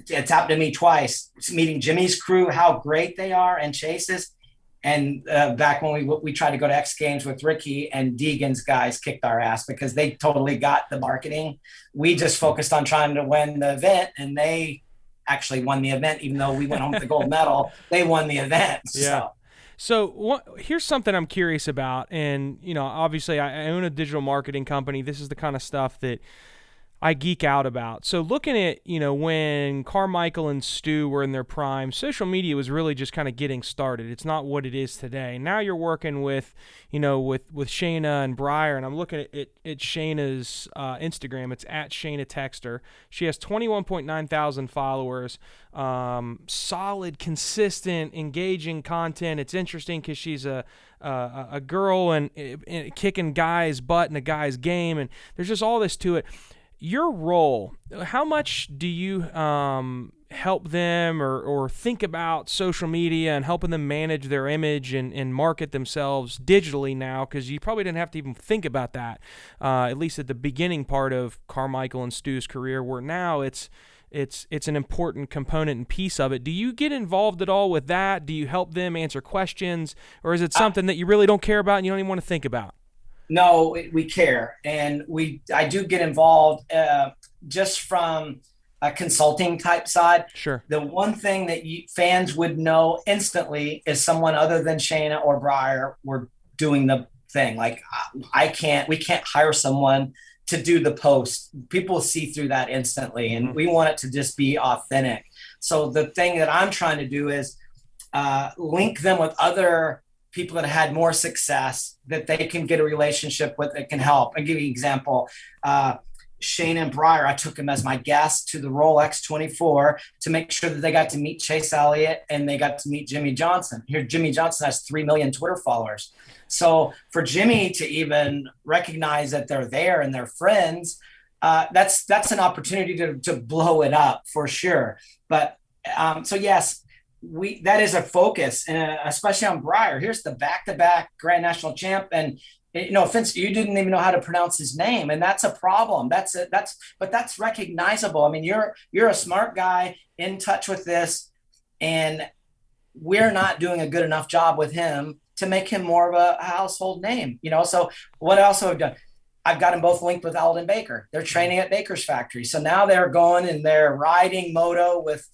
it's happened to me twice. Meeting Jimmy's crew, how great they are, and Chase's. And back when we tried to go to X Games with Ricky, and Deegan's guys kicked our ass because they totally got the marketing. We just focused on trying to win the event, and they actually won the event, even though we went home with the gold medal. They won the event. Yeah. So here's something I'm curious about, and obviously I own a digital marketing company. This is the kind of stuff that I geek out about. So looking at, when Carmichael and Stu were in their prime, social media was really just kind of getting started. It's not what it is today. Now you're working with, with Shayna and Briar, and I'm looking at Shayna's Instagram. It's at Shayna Texter. She has 21.9 thousand followers. Solid, consistent, engaging content. It's interesting because she's a girl and kicking guys' butt in a guy's game, and there's just all this to it. Your role, how much do you help them or think about social media and helping them manage their image and market themselves digitally now? Because you probably didn't have to even think about that, at least at the beginning part of Carmichael and Stu's career, where now it's an important component and piece of it. Do you get involved at all with that? Do you help them answer questions, or is it something that you really don't care about and you don't even want to think about? No, we care, and I do get involved just from a consulting type side. Sure. The one thing that fans would know instantly is someone other than Shayna or Briar were doing the thing. Like we can't hire someone to do the post. People see through that instantly, and we want it to just be authentic. So the thing that I'm trying to do is link them with other people that had more success that they can get a relationship with that can help. I'll give you an example. Shane and Briar, I took them as my guests to the Rolex 24 to make sure that they got to meet Chase Elliott and they got to meet Jimmy Johnson. Here, Jimmy Johnson has 3 million Twitter followers. So for Jimmy to even recognize that they're there and they're friends, that's an opportunity to blow it up for sure. But so yes, that is a focus, and especially on Briar. Here's the back-to-back Grand National champ, and no offense, you didn't even know how to pronounce his name, and that's a problem. But that's recognizable. I mean, you're a smart guy in touch with this, and we're not doing a good enough job with him to make him more of a household name. So what else have I done? I've got them both linked with Alden Baker. They're training at Baker's factory, so now they're going and they're riding Moto with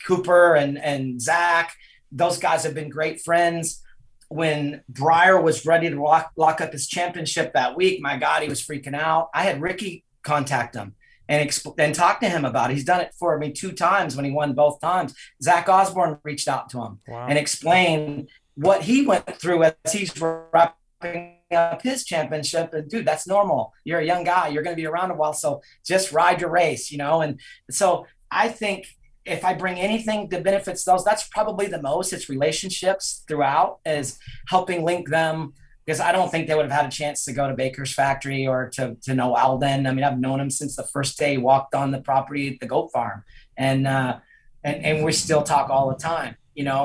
Cooper and Zach. Those guys have been great friends. When Briar was ready to lock up his championship that week, my God, he was freaking out. I had Ricky contact him and talk to him about it. He's done it for me 2 times when he won both times. Zach Osborne reached out to him and explained what he went through as he's wrapping up his championship. And dude, that's normal. You're a young guy. You're going to be around a while. So just ride your race, And so I think if I bring anything that benefits those, that's probably the most. It's relationships throughout, is helping link them, because I don't think they would have had a chance to go to Baker's factory or to know Alden. I mean, I've known him since the first day he walked on the property at the goat farm, and we still talk all the time,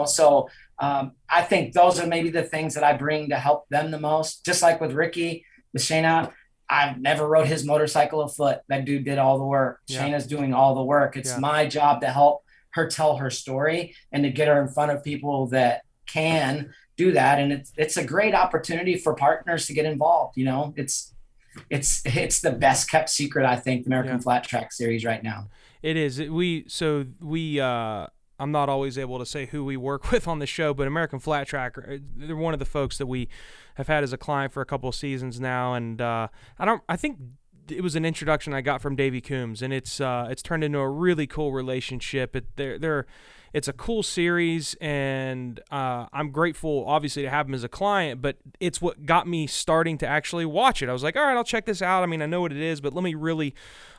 So I think those are maybe the things that I bring to help them the most. Just like with Ricky, with Shayna, I've never rode his motorcycle afoot. That dude did all the work. Yeah. Shayna's doing all the work. It's my job to help her tell her story and to get her in front of people that can do that. And it's a great opportunity for partners to get involved. It's the best kept secret, I think, the American Flat Track Series right now. It is. I'm not always able to say who we work with on the show, but American Flat Track, they're one of the folks that we have had as a client for a couple of seasons now, and I think it was an introduction I got from Davey Coombs, and it's turned into a really cool relationship. It's a cool series, and I'm grateful, obviously, to have him as a client, but it's what got me starting to actually watch it. I was like, all right, I'll check this out. I mean, I know what it is, but let me really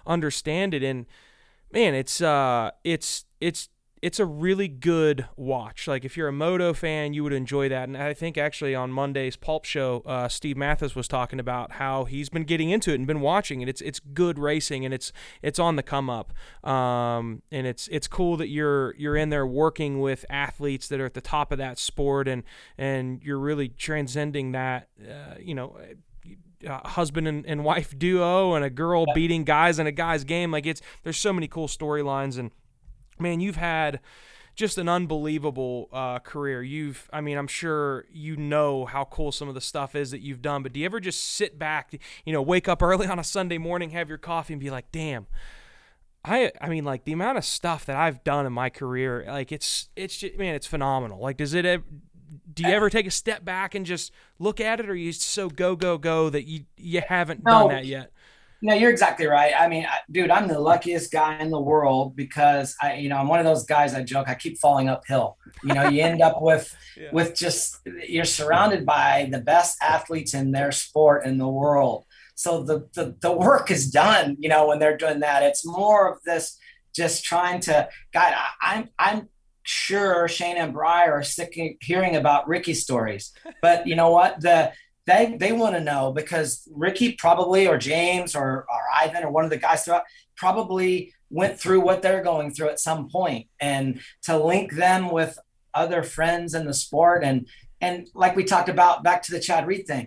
understand it. And man, it's a really good watch. Like, if you're a Moto fan, you would enjoy that. And I think actually on Monday's Pulp Show, Steve Mathis was talking about how he's been getting into it and been watching it. It's good racing, and it's on the come up. And it's cool that you're in there working with athletes that are at the top of that sport, and you're really transcending that, husband and wife duo and a girl beating guys in a guy's game. Like, there's so many cool storylines, and man, you've had just an unbelievable career. I'm sure you know how cool some of the stuff is that you've done, but do you ever just sit back, wake up early on a Sunday morning, have your coffee, and be like, damn, I mean, like, the amount of stuff that I've done in my career, like, it's just, man, it's phenomenal. Like, do you ever take a step back and just look at it, or are you so go that you haven't done that yet? No, you're exactly right. I mean, dude, I'm the luckiest guy in the world because I'm one of those guys. I joke, I keep falling uphill. You end up with just, you're surrounded by the best athletes in their sport in the world. So the work is done, when they're doing that. It's more of this, just trying to, God, I'm sure Shane and Briar are sick of hearing about Ricky stories, but you know what? They want to know, because Ricky probably, or James or Ivan or one of the guys throughout, probably went through what they're going through at some point, and to link them with other friends in the sport. And like we talked about, back to the Chad Reed thing.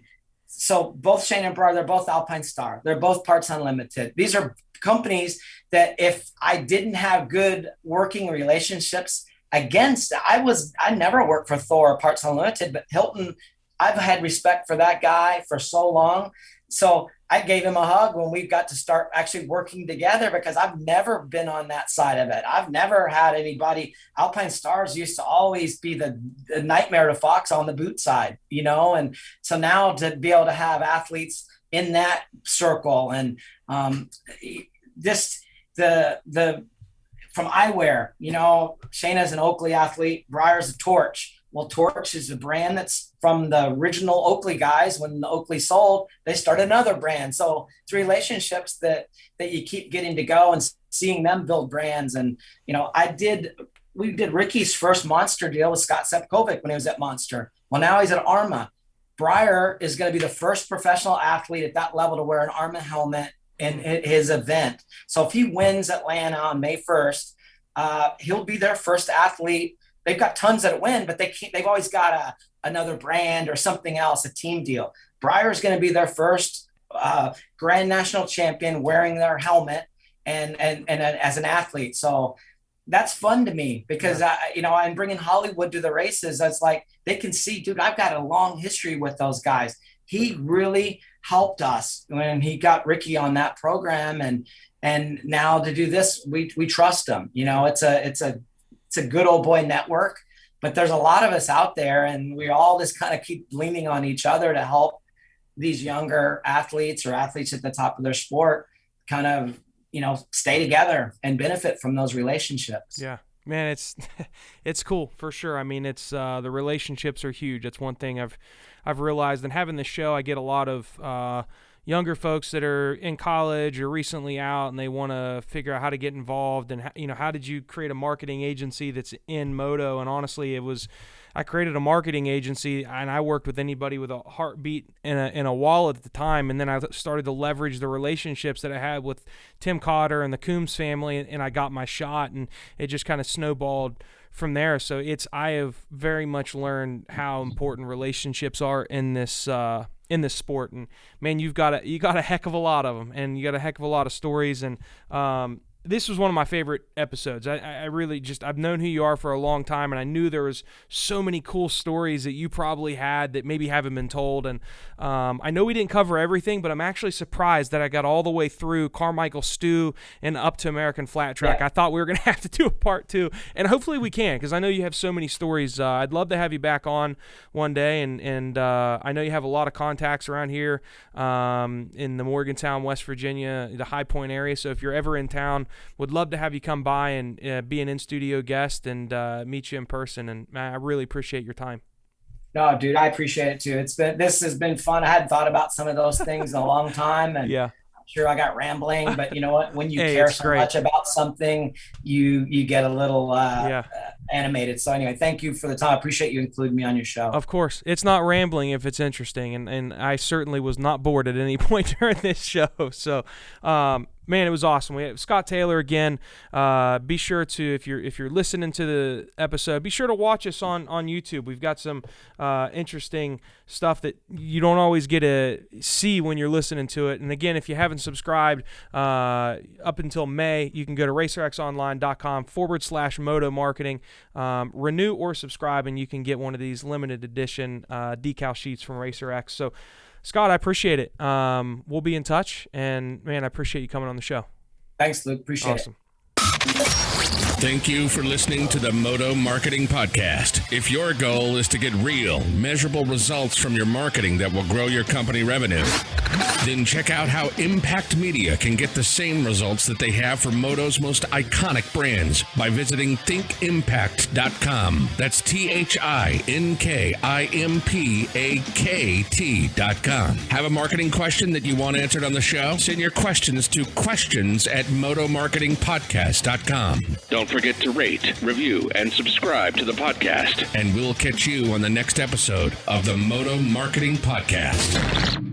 So both Shane and Briar, they're both Alpine Star. They're both Parts Unlimited. These are companies that if I didn't have good working relationships against, I never worked for Thor or Parts Unlimited, but Hilton, I've had respect for that guy for so long. So I gave him a hug when we got to start actually working together, because I've never been on that side of it. I've never had anybody. Alpine Stars used to always be the nightmare to Fox on the boot side, and so now to be able to have athletes in that circle, and from eyewear, Shayna's an Oakley athlete, Briar's a Torch. Well, Torch is a brand that's from the original Oakley guys. When the Oakley sold, they started another brand. So it's relationships that you keep getting to go and seeing them build brands. And, we did Ricky's first Monster deal with Scott Sepkovic when he was at Monster. Well, now he's at Arma. Briar is going to be the first professional athlete at that level to wear an Arma helmet in his event. So if he wins Atlanta on May 1st, he'll be their first athlete. They've got tons that win, but they've always got another brand or something else, a team deal. Briar's going to be their first Grand National champion wearing their helmet and as an athlete. So that's fun to me, because I'm bringing Hollywood to the races. That's like, they can see, dude, I've got a long history with those guys. He really helped us when he got Ricky on that program, and now to do this, we trust him. It's a good old boy network, but there's a lot of us out there, and we all just kind of keep leaning on each other to help these younger athletes or athletes at the top of their sport kind of, stay together and benefit from those relationships. Yeah, man, it's cool for sure. I mean, it's the relationships are huge. That's one thing I've realized, and having this show, I get a lot of younger folks that are in college or recently out, and they want to figure out how to get involved, and how did you create a marketing agency that's in moto? And honestly, I created a marketing agency, and I worked with anybody with a heartbeat in a wallet at the time, and then I started to leverage the relationships that I had with Tim Cotter and the Coombs family, and I got my shot, and it just kind of snowballed from there. So I have very much learned how important relationships are in this sport, and man, you got a heck of a lot of them, and you got a heck of a lot of stories, and this was one of my favorite episodes. I really I've known who you are for a long time, and I knew there was so many cool stories that you probably had that maybe haven't been told. And I know we didn't cover everything, but I'm actually surprised that I got all the way through Carmichael Stew and up to American Flat Track. Yeah. I thought we were going to have to do a part 2, and hopefully we can, because I know you have so many stories. I'd love to have you back on one day, and I know you have a lot of contacts around here in the Morgantown, West Virginia, the High Point area. So if you're ever in town, would love to have you come by and be an in-studio guest and meet you in person. And I really appreciate your time. No, dude, I appreciate it too. This has been fun. I hadn't thought about some of those things in a long time, and yeah, I'm sure I got rambling, but you know what? When you care so much about something, you get a little animated. So anyway, thank you for the time. I appreciate you including me on your show. Of course, it's not rambling if it's interesting, and I certainly was not bored at any point during this show. So, man, it was awesome. We have Scott Taylor again. Be sure to, if you're listening to the episode, be sure to watch us on YouTube. We've got some interesting stuff that you don't always get to see when you're listening to it. And again, if you haven't subscribed up until May, you can go to racerxonline.com/moto marketing, renew or subscribe, and you can get one of these limited edition decal sheets from RacerX. So, Scott, I appreciate it. We'll be in touch, and man, I appreciate you coming on the show. Thanks, Luke. Appreciate it. Thank you for listening to the Moto Marketing Podcast. If your goal is to get real, measurable results from your marketing that will grow your company revenue, then check out how Impact Media can get the same results that they have for Moto's most iconic brands by visiting thinkimpact.com. That's THINKIMPAKT.com. Have a marketing question that you want answered on the show? Send your questions to questions@motomarketingpodcast.com. Don't forget to rate, review, and subscribe to the podcast. And we'll catch you on the next episode of the Moto Marketing Podcast.